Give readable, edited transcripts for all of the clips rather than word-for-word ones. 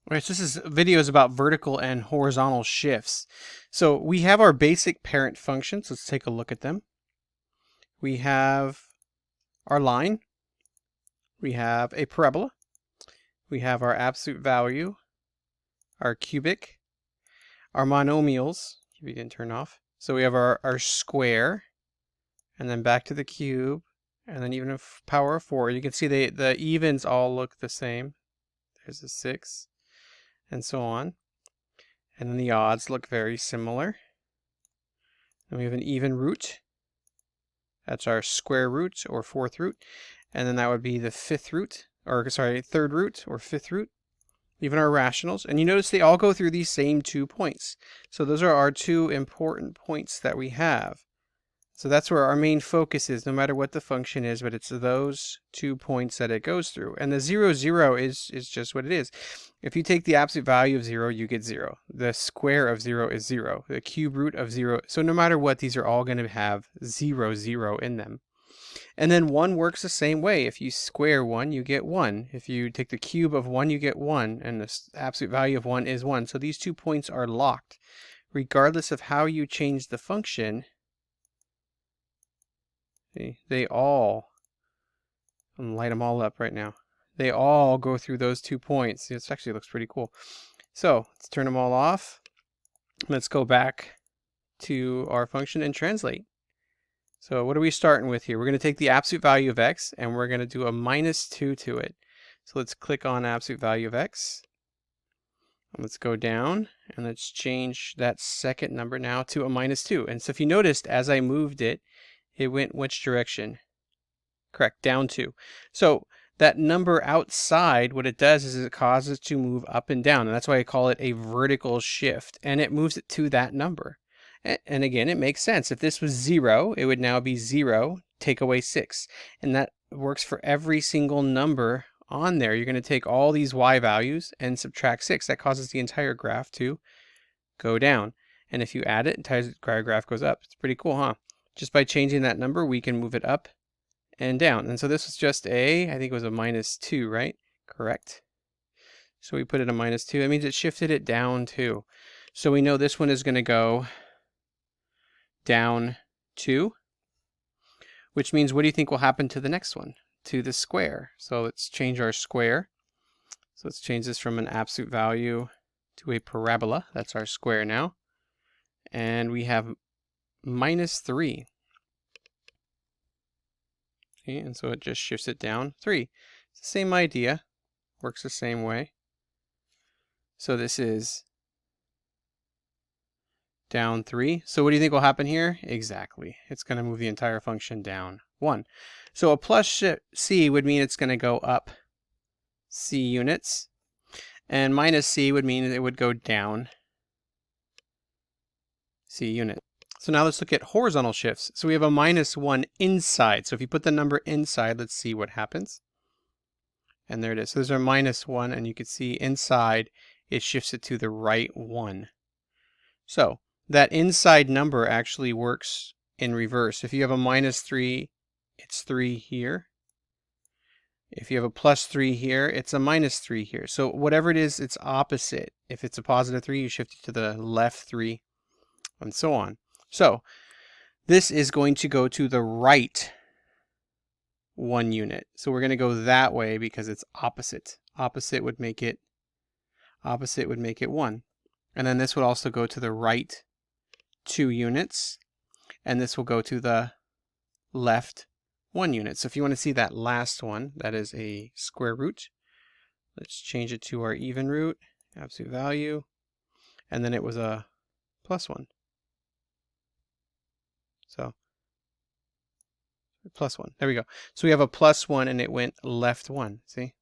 Right, so this is videos about vertical and horizontal shifts. So we have our basic parent functions. Let's take a look at them. We have our line. We have a parabola. We have our absolute value, our cubic, our monomials, if you didn't turn off. So we have our square, and then back to the cube, and then even a power of 4. You can see the evens all look the same. There's a 6, and so on. And then the odds look very similar. Then we have an even root. That's our square root or fourth root. And then that would be the fifth root, or sorry, third root or fifth root. Even our rationals. And you notice they all go through these same 2 points. So those are our 2 important points that we have. So that's where our main focus is, no matter what the function is, but it's those 2 points that it goes through. And the 0, 0 is just what it is. If you take the absolute value of 0, you get 0. The square of 0 is 0. The cube root of 0. So no matter what, these are all going to have 0, 0 in them. And then 1 works the same way. If you square 1, you get 1. If you take the cube of 1, you get 1. And the absolute value of 1 is 1. So these 2 points are locked. Regardless of how you change the function, they all, I'm going to light them all up right now. They all go through those 2 points. This actually looks pretty cool. So let's turn them all off. Let's go back to our function and translate. So what are we starting with here? We're going to take the absolute value of x and we're going to do a -2 to it. So let's click on absolute value of x. Let's go down and let's change that second number now to a -2. And so if you noticed, as I moved it, it went which direction? Correct, down 2. So that number outside, what it does is it causes it to move up and down. And that's why I call it a vertical shift. And it moves it to that number. And again, it makes sense. If this was 0, it would now be 0, take away 6. And that works for every single number on there. You're going to take all these y values and subtract 6. That causes the entire graph to go down. And if you add it, the entire graph goes up. It's pretty cool, huh? Just by changing that number, we can move it up and down. And so this was just I think it was a -2, right? Correct. So we put it a -2. That means it shifted it down 2. So we know this one is going to go down 2, which means what do you think will happen to the next one? To the square. So let's change our square. So let's change this from an absolute value to a parabola. That's our square now. And we have -3. Okay, and so it just shifts it down 3. It's the same idea. Works the same way. So this is down 3. So what do you think will happen here? Exactly. It's going to move the entire function down 1. So a plus c would mean it's going to go up c units. And -c would mean it would go down c unit. So now let's look at horizontal shifts. So we have a -1 inside. So if you put the number inside, let's see what happens. And there it is. So there's our -1, and you can see inside it shifts it to the right 1. So that inside number actually works in reverse. If you have a -3, it's 3 here. If you have a +3 here, it's a -3 here. So whatever it is, it's opposite. If it's a +3, you shift it to the left 3, and so on. So this is going to go to the right 1 unit. So we're going to go that way because it's opposite. Opposite would make it 1. And then this would also go to the right 2 units. And this will go to the left 1 unit. So if you want to see that last one, that is a square root. Let's change it to our even root, absolute value. And then it was a +1. So +1. There we go. So we have a +1 and it went left 1. See?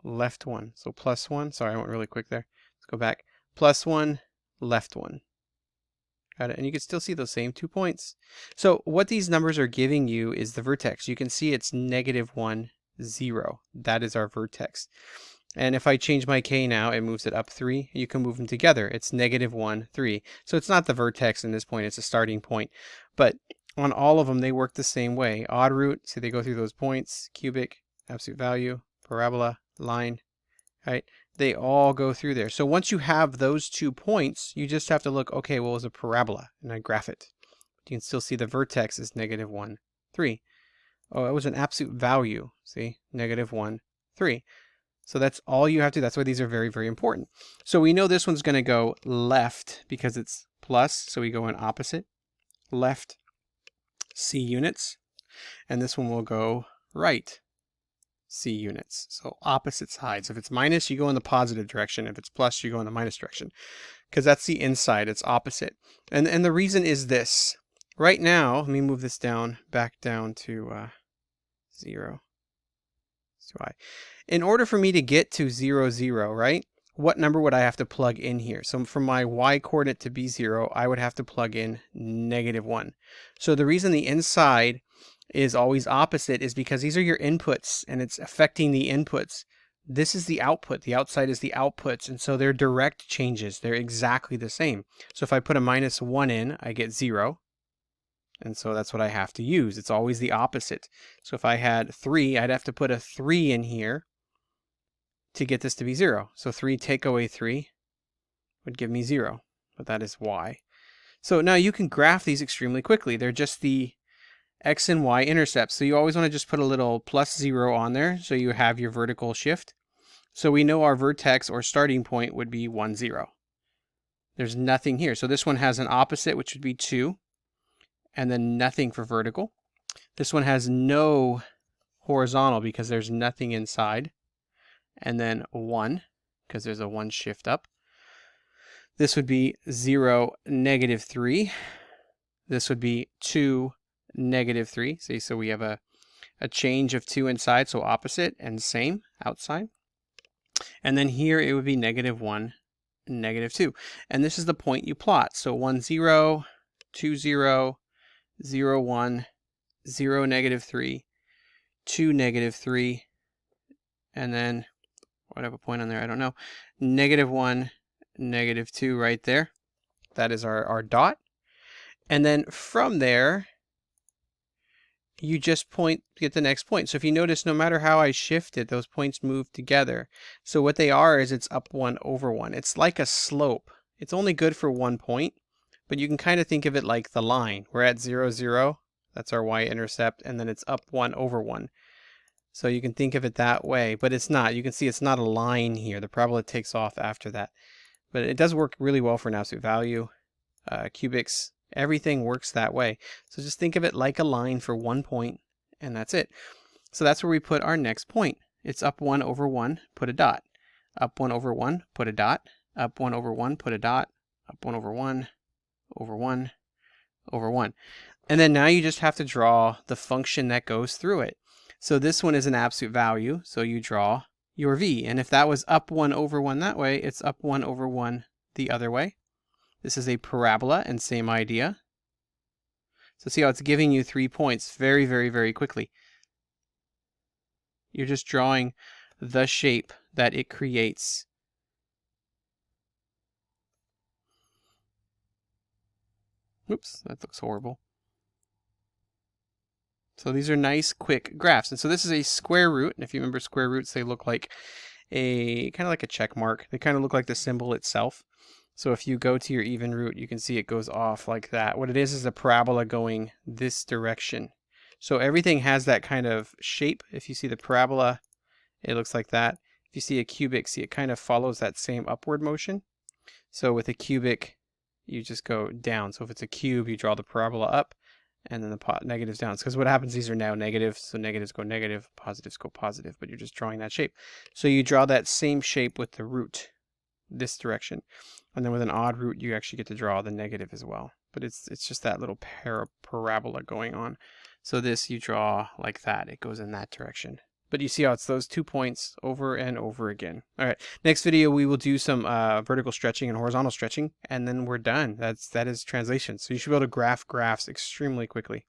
Left 1. So +1. Sorry, I went really quick there. Let's go back. +1, left 1. Got it? And you can still see those same 2 points. So what these numbers are giving you is the vertex. You can see it's -1, 0. That is our vertex. And if I change my k now, it moves it up 3. You can move them together. It's -1, 3. So it's not the vertex in this point. It's a starting point. But on all of them, they work the same way. Odd root, so they go through those points. Cubic, absolute value, parabola, line. Right? they all go through there. So once you have those 2 points, you just have to look, okay, well, it was a parabola, and I graph it. You can still see the vertex is -1, 3. Oh, it was an absolute value. See, -1, 3. So that's all you have to, that's why these are very, very important. So we know this one's going to go left because it's plus, so we go in opposite, left, C units, and this one will go right, C units. So opposite sides. If it's minus, you go in the positive direction. If it's plus, you go in the minus direction, because that's the inside, it's opposite. And the reason is this. Right now, let me move this down, back down to 0. So in order for me to get to 0, 0, right, what number would I have to plug in here? So from my y coordinate to be 0, I would have to plug in -1. So the reason the inside is always opposite is because these are your inputs, and it's affecting the inputs. This is the output. The outside is the outputs, and so they're direct changes. They're exactly the same. So if I put a -1 in, I get 0. And so that's what I have to use. It's always the opposite. So if I had 3, I'd have to put a 3 in here to get this to be 0. So 3 take away 3 would give me 0, but that is y. So now you can graph these extremely quickly. They're just the x and y intercepts. So you always want to just put a little +0 on there so you have your vertical shift. So we know our vertex or starting point would be 1, 0. There's nothing here. So this one has an opposite, which would be 2. And then nothing for vertical. This one has no horizontal because there's nothing inside. And then 1, because there's a 1 shift up. This would be 0, -3. This would be 2, -3. See, so we have a change of 2 inside, so opposite, and same outside. And then here it would be -1, -2. And this is the point you plot. So 1, 0, 2, 0, 0, 1, 0, -3, 2, -3, and then, what, I have a point on there? I don't know. -1, -2 right there. That is our dot. And then from there, you just point to get the next point. So if you notice, no matter how I shift it, those points move together. So what they are is it's up 1 over 1. It's like a slope. It's only good for 1 point. But you can kind of think of it like the line. We're at 0, 0. That's our y-intercept. And then it's up 1 over 1. So you can think of it that way. But it's not. You can see it's not a line here. The parabola takes off after that. But it does work really well for an absolute value. Cubics, everything works that way. So just think of it like a line for 1 point. And that's it. So that's where we put our next point. It's up 1 over 1. Put a dot. Up 1 over 1. Put a dot. Up 1 over 1. Put a dot. Up 1 over 1. Over 1, over 1. And then now you just have to draw the function that goes through it. So this one is an absolute value, so you draw your v. And if that was up 1 over 1 that way, it's up 1 over 1 the other way. This is a parabola, and same idea. So see how it's giving you 3 points very, very, very quickly. You're just drawing the shape that it creates. Oops, that looks horrible. So these are nice, quick graphs. And so this is a square root. And if you remember square roots, they look like kind of like a check mark. They kind of look like the symbol itself. So if you go to your even root, you can see it goes off like that. What it is a parabola going this direction. So everything has that kind of shape. If you see the parabola, it looks like that. If you see a cubic, see it kind of follows that same upward motion. So with a cubic, you just go down. So if it's a cube, you draw the parabola up, and then the negatives down. Because what happens, these are now negative, so negatives go negative, positives go positive, but you're just drawing that shape. So you draw that same shape with the root, this direction. And then with an odd root, you actually get to draw the negative as well. But it's just that little parabola going on. So this you draw like that. It goes in that direction. But you see how it's those 2 points over and over again. All right, next video we will do some vertical stretching and horizontal stretching, and then we're done. That is translation. So you should be able to graph graphs extremely quickly.